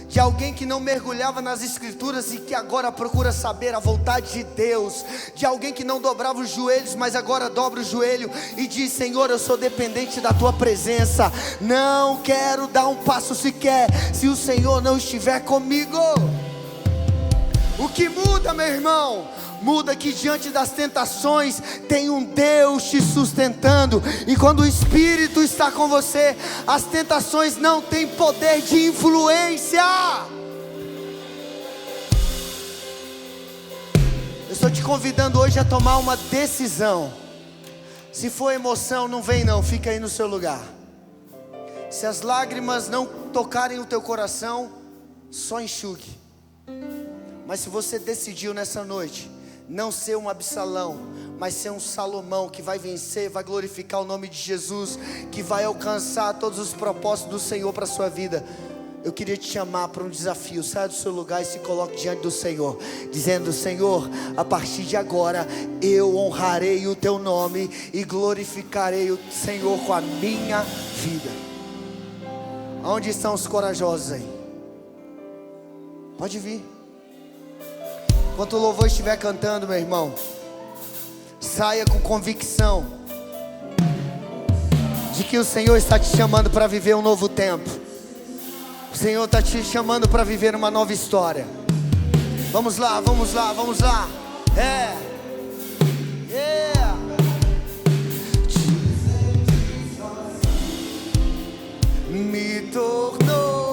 de alguém que não mergulhava nas escrituras e que agora procura saber a vontade de Deus, de alguém que não dobrava os joelhos, mas agora dobra o joelho e diz: Senhor, eu sou dependente da tua presença, não quero dar um passo sequer se o Senhor não estiver comigo. O que muda, meu irmão? Muda que diante das tentações tem um Deus te sustentando. E quando o Espírito está com você, as tentações não têm poder de influência. Eu estou te convidando hoje a tomar uma decisão. Se for emoção, não vem não, fica aí no seu lugar. Se as lágrimas não tocarem o teu coração, só enxugue. Mas se você decidiu nessa noite não ser um Absalão, mas ser um Salomão que vai vencer, vai glorificar o nome de Jesus, que vai alcançar todos os propósitos do Senhor para a sua vida, eu queria te chamar para um desafio. Saia do seu lugar e se coloque diante do Senhor, dizendo: Senhor, a partir de agora eu honrarei o teu nome e glorificarei o Senhor com a minha vida. Onde estão os corajosos aí? Pode vir. Enquanto o louvor estiver cantando, meu irmão, saia com convicção de que o Senhor está te chamando para viver um novo tempo. O Senhor está te chamando para viver uma nova história. Vamos lá, vamos lá, vamos lá. Me tornou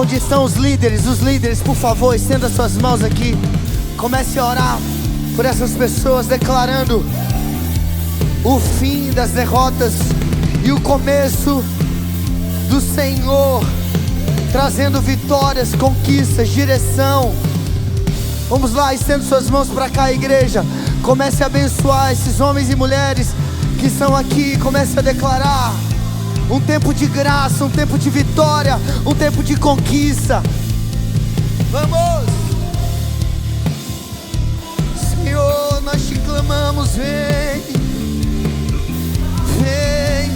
Onde estão os líderes? Os líderes, por favor, estenda suas mãos aqui. Comece a orar por essas pessoas, declarando o fim das derrotas e o começo do Senhor, trazendo vitórias, conquistas, direção. Vamos lá, estenda suas mãos para cá, igreja. Comece a abençoar esses homens e mulheres que estão aqui. Comece a declarar um tempo de graça, um tempo de vitória, um tempo de conquista. Vamos! Senhor, nós te clamamos, vem, vem.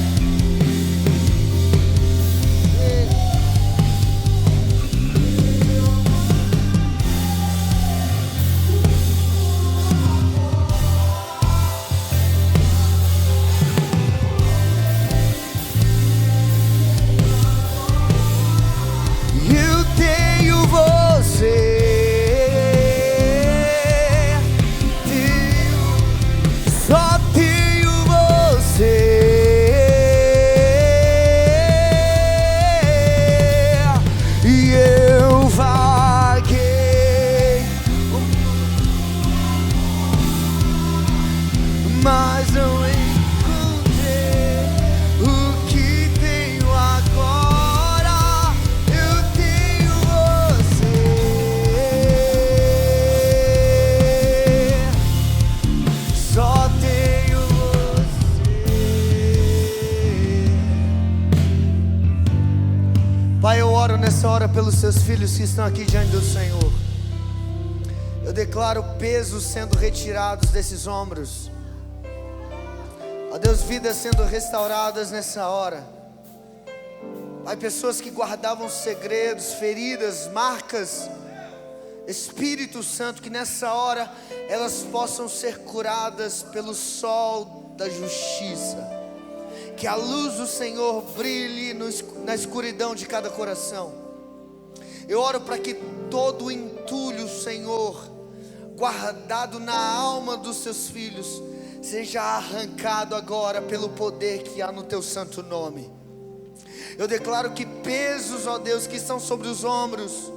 Eu tenho você. Só tenho você, e eu vaguei, mas não encontrei o que tenho agora. Eu tenho você, só tenho você. Pai, eu oro nessa hora pelos seus filhos que estão aqui diante do Senhor. Eu declaro pesos sendo retirados desses ombros. Ó Deus, vidas sendo restauradas nessa hora. Pai, pessoas que guardavam segredos, feridas, marcas. Espírito Santo, que nessa hora elas possam ser curadas pelo sol da justiça. Que a luz do Senhor brilhe na escuridão de cada coração. Eu oro para que todo o entulho, Senhor, guardado na alma dos seus filhos, seja arrancado agora pelo poder que há no teu santo nome. Eu declaro que pesos, ó Deus, que estão sobre os ombros,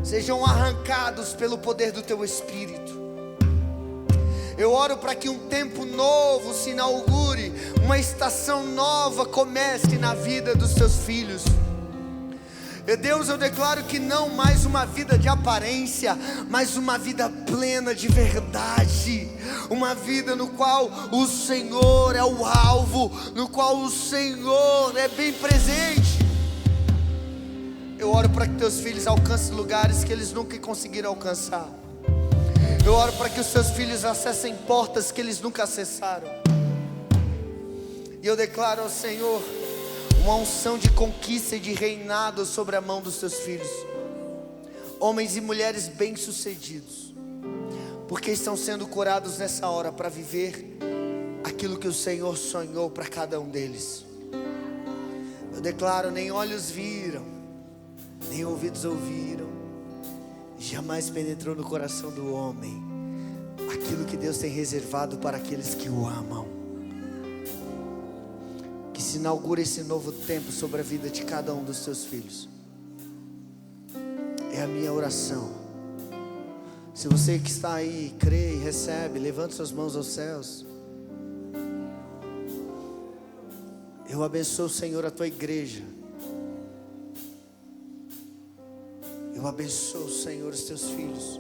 sejam arrancados pelo poder do teu Espírito. Eu oro para que um tempo novo se inaugure, uma estação nova comece na vida dos teus filhos. Deus, eu declaro que não mais uma vida de aparência, mas uma vida plena de verdade. Uma vida no qual o Senhor é o alvo, no qual o Senhor é bem presente. Eu oro para que teus filhos alcancem lugares que eles nunca conseguiram alcançar. Eu oro para que os seus filhos acessem portas que eles nunca acessaram. E eu declaro ao Senhor uma unção de conquista e de reinado sobre a mão dos seus filhos. Homens e mulheres bem-sucedidos, porque estão sendo curados nessa hora para viver aquilo que o Senhor sonhou para cada um deles. Eu declaro: nem olhos viram, nem ouvidos ouviram, jamais penetrou no coração do homem aquilo que Deus tem reservado para aqueles que o amam. Que se inaugure esse novo tempo sobre a vida de cada um dos seus filhos. É a minha oração. Se você que está aí crê e recebe, levante suas mãos aos céus. Eu abençoo, Senhor, a tua igreja. Eu abençoo, Senhor, os teus filhos.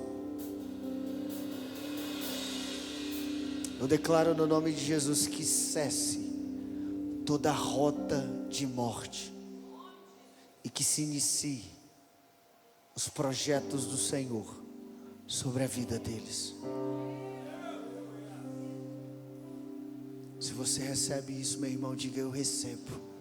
Eu declaro no nome de Jesus que cesse toda rota de morte e que se inicie os projetos do Senhor sobre a vida deles. Se você recebe isso, meu irmão, diga: eu recebo.